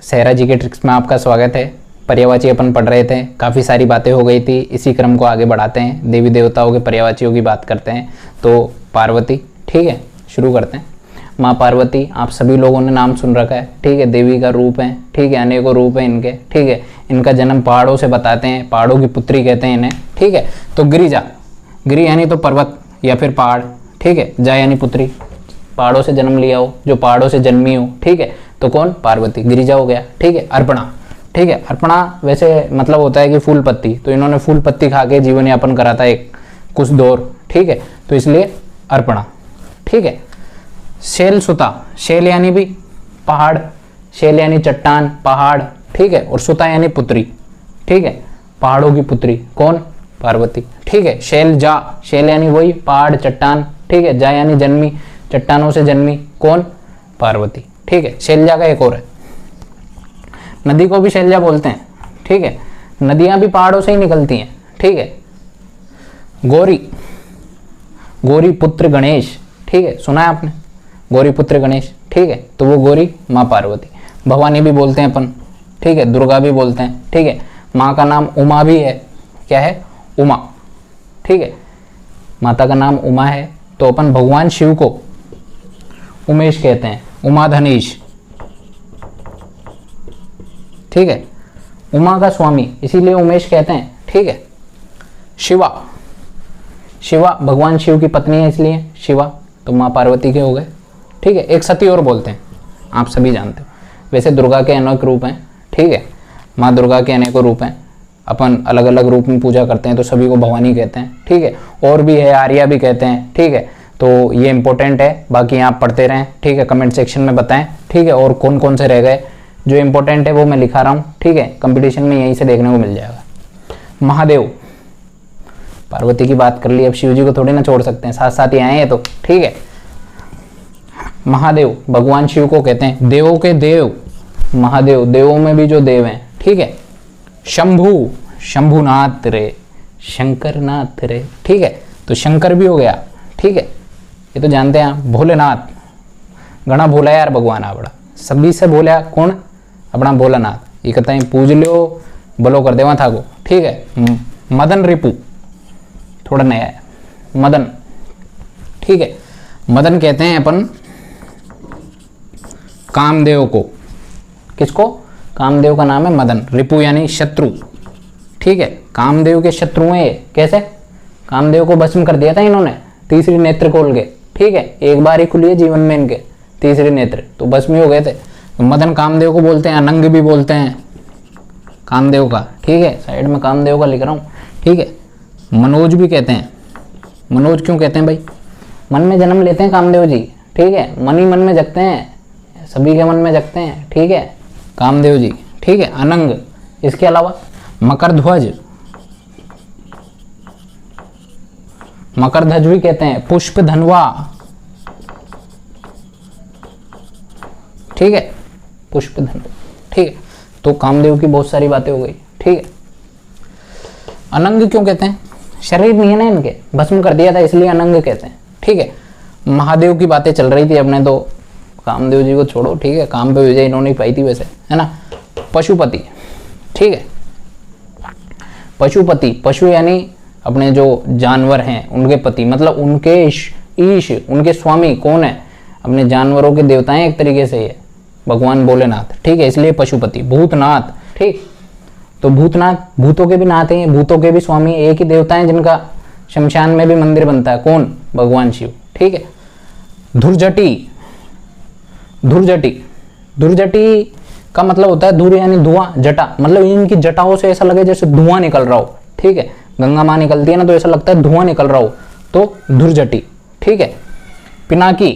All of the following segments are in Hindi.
सहरा जी के ट्रिक्स में आपका स्वागत है। पर्यायवाची अपन पढ़ रहे थे, काफ़ी सारी बातें हो गई थी। इसी क्रम को आगे बढ़ाते हैं, देवी देवताओं के पर्यायवाचियों की बात करते हैं। तो पार्वती, ठीक है, शुरू करते हैं। माँ पार्वती, आप सभी लोगों ने नाम सुन रखा है, ठीक है। देवी का रूप है, ठीक है, अनेकों रूप है इनके, ठीक है। इनका जन्म पहाड़ों से बताते हैं, पहाड़ों की पुत्री कहते हैं इन्हें, ठीक है। तो गिरिजा, गिरि यानी तो पर्वत या फिर पहाड़, ठीक है। जा यानी पुत्री, पहाड़ों से जन्म लिया हो, जो पहाड़ों से जन्मी हो, ठीक है। तो कौन? पार्वती, गिरिजा हो गया, ठीक है। अर्पणा, ठीक है। अर्पणा वैसे मतलब होता है कि फूल पत्ती, तो इन्होंने फूल पत्ती खा के जीवन यापन करा था एक कुछ दौर, ठीक है। तो इसलिए अर्पणा, ठीक है। शैल सुता, शैल यानी भी पहाड़, शैल यानी चट्टान, पहाड़, ठीक है। और सुता यानी पुत्री, ठीक है, पहाड़ों की पुत्री, कौन? पार्वती, ठीक है। शैल जा, शैल यानी वही पहाड़ चट्टान, ठीक है। जा यानी जन्मी, चट्टानों से जन्मी, कौन? पार्वती, ठीक है। शैलजा का एक और है, नदी को भी शैलजा बोलते हैं, ठीक है। नदियां भी पहाड़ों से ही निकलती हैं, ठीक है। गौरी, गौरी पुत्र गणेश, ठीक है, सुना है आपने, गौरी पुत्र गणेश, ठीक है। तो वो गौरी माँ पार्वती। भवानी भी बोलते हैं अपन, ठीक है, दुर्गा भी बोलते हैं, ठीक है। माँ का नाम उमा भी है, क्या है? उमा, ठीक है। माता का नाम उमा है, तो अपन भगवान शिव को उमेश कहते हैं, उमाधनेश, ठीक है। उमा का स्वामी, इसीलिए उमेश कहते हैं, ठीक है। शिवा, शिवा भगवान शिव की पत्नी है, इसलिए शिवा, तो माँ पार्वती के हो गए, ठीक है। एक सती और बोलते हैं, आप सभी जानते हो। वैसे दुर्गा के अनेक रूप हैं, ठीक है। माँ दुर्गा के अनेकों रूप हैं, अपन अलग अलग रूप में पूजा करते हैं, तो सभी को भवानी कहते हैं, ठीक है। और भी है, आर्या भी कहते हैं, ठीक है। तो ये इंपॉर्टेंट है, बाकी आप पढ़ते रहें, ठीक है। कमेंट सेक्शन में बताएं, ठीक है। और कौन कौन से रह गए, जो इंपॉर्टेंट है वो मैं लिखा रहा हूँ, ठीक है। कंपटीशन में यहीं से देखने को मिल जाएगा। महादेव, पार्वती की बात कर ली, अब शिव जी को थोड़ी ना छोड़ सकते हैं, साथ साथ ही आए हैं तो, ठीक है। महादेव भगवान शिव को कहते हैं, देवों के देव महादेव, देवों में भी जो देव हैं, ठीक है। शंभु, शंभुनाथ रे, शंकरनाथ रे, ठीक है। तो शंकर भी हो गया, ठीक है, ये तो जानते हैं आप। भोलेनाथ, घना भोला यार भगवान आपड़ा, सभी से बोला कौन? अपना भोलानाथ। ये कहता है पूज लो बलो कर देवा था को, ठीक है। मदन रिपु, थोड़ा नया है, मदन, ठीक है। मदन कहते हैं अपन कामदेव को, किसको? कामदेव का नाम है मदन। रिपु यानी शत्रु, ठीक है। कामदेव के शत्रु हैं ये, कैसे? कामदेव को भस्म कर दिया था इन्होंने तीसरी नेत्र खोल के, ठीक है। एक बार ही खुली है जीवन में इनके तीसरी नेत्र, तो भस्म ही हो गए थे। तो मदन कामदेव को बोलते हैं, अनंग भी बोलते हैं कामदेव का, ठीक है। साइड में कामदेव का लिख रहा हूँ, ठीक है। मनोज भी कहते हैं, मनोज क्यों कहते हैं भाई? मन में जन्म लेते हैं कामदेव जी, ठीक है। मन ही मन में जगते हैं, सभी के मन में जगते हैं, ठीक है, कामदेव जी, ठीक है। अनंग, इसके अलावा मकरध्वज, मकरध्वज भी कहते हैं। पुष्प धनवा, ठीक है, पुष्प धनवा, ठीक है। तो कामदेव की बहुत सारी बातें हो गई, ठीक है। अनंग क्यों कहते हैं? शरीर नहीं है ना इनके, भस्म कर दिया था इसलिए अनंग कहते हैं, ठीक है। महादेव की बातें चल रही थी अपने, तो कामदेव जी को छोड़ो, ठीक है। काम पे विजय इन्होंने पाई थी वैसे, है ना। पशुपति, ठीक है। पशुपति, पशु यानी अपने जो जानवर हैं उनके पति, मतलब उनके ईश, उनके स्वामी कौन है? अपने जानवरों के देवता हैं एक तरीके से ये भगवान भोलेनाथ, ठीक है। इसलिए पशुपति। भूतनाथ, ठीक, तो भूतनाथ भूतों के भी नाथ हैं, भूतों के भी स्वामी, एक ही देवता हैं जिनका शमशान में भी मंदिर बनता है, कौन? भगवान शिव, ठीक है। धुर्जटी, धुर्जटी, धुर्जटी का मतलब होता है धूर यानी धुआं, जटा मतलब इनकी जटाओं से ऐसा लगे जैसे धुआं निकल रहा हो, ठीक है। गंगा माँ निकलती है ना, तो ऐसा लगता है धुआं निकल रहा हो, तो धुर्जटी, ठीक है। पिनाकी,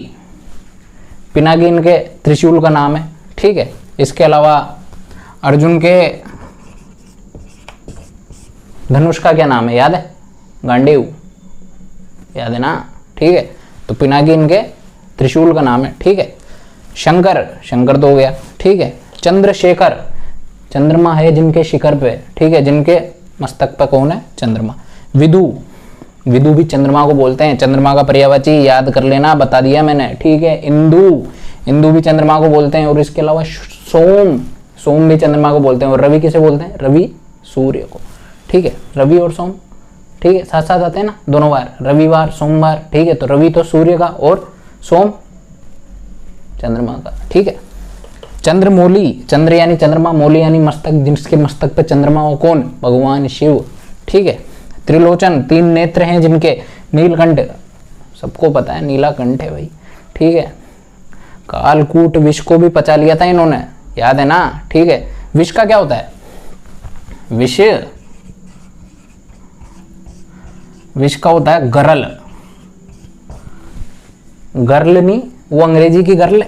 पिनाकी इनके त्रिशूल का नाम है, ठीक है। इसके अलावा अर्जुन के धनुष का क्या नाम है, याद है? गांडीव, याद है ना, ठीक है। तो पिनाकी इनके त्रिशूल का नाम है, ठीक है। शंकर, शंकर तो हो गया, ठीक है। चंद्रशेखर, चंद्रमा है जिनके शिखर पे, ठीक है, जिनके मस्तक पे कौन है? चंद्रमा। विदु, विदु भी चंद्रमा को बोलते हैं, चंद्रमा का पर्यायवाची याद कर लेना, बता दिया मैंने, ठीक है। इंदु, इंदु भी चंद्रमा को बोलते हैं। और इसके अलावा सोम, सोम भी चंद्रमा को बोलते हैं। और रवि किसे बोलते हैं? रवि सूर्य को। ठीक है, रवि और सोम, ठीक है, साथ साथ आते हैं ना दोनों बार, रविवार सोमवार। ठीक है, तो रवि तो सूर्य का और सोम चंद्रमा का। ठीक है, चंद्रमौली, चंद्र यानी चंद्रमा, मौली यानी मस्तक, जिसके मस्तक पर चंद्रमा हो, कौन? भगवान शिव। ठीक है, त्रिलोचन, 3 नेत्र हैं जिनके, नीलकंठ, सबको पता है नीला कंठ है भाई। ठीक है, कालकूट, विष को भी पचा लिया था इन्होंने, याद है ना। ठीक है, विष का क्या होता है? विष, विष का होता है गरल। गर्ल नहीं, वो अंग्रेजी की गर्ल,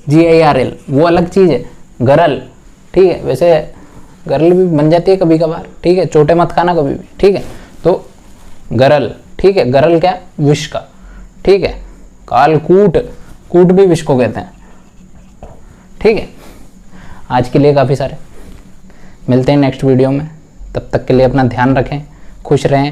GIRL, वो अलग चीज है, गरल। ठीक है, वैसे गर्ल भी बन जाती है कभी कभार। ठीक है, चोटे मत खाना कभी भी। ठीक है, तो गरल। ठीक है, गरल क्या? विष का। ठीक है, कालकूट, कूट भी विष को कहते हैं। ठीक है, आज के लिए काफी सारे, मिलते हैं नेक्स्ट वीडियो में। तब तक के लिए अपना ध्यान रखें, खुश रहें।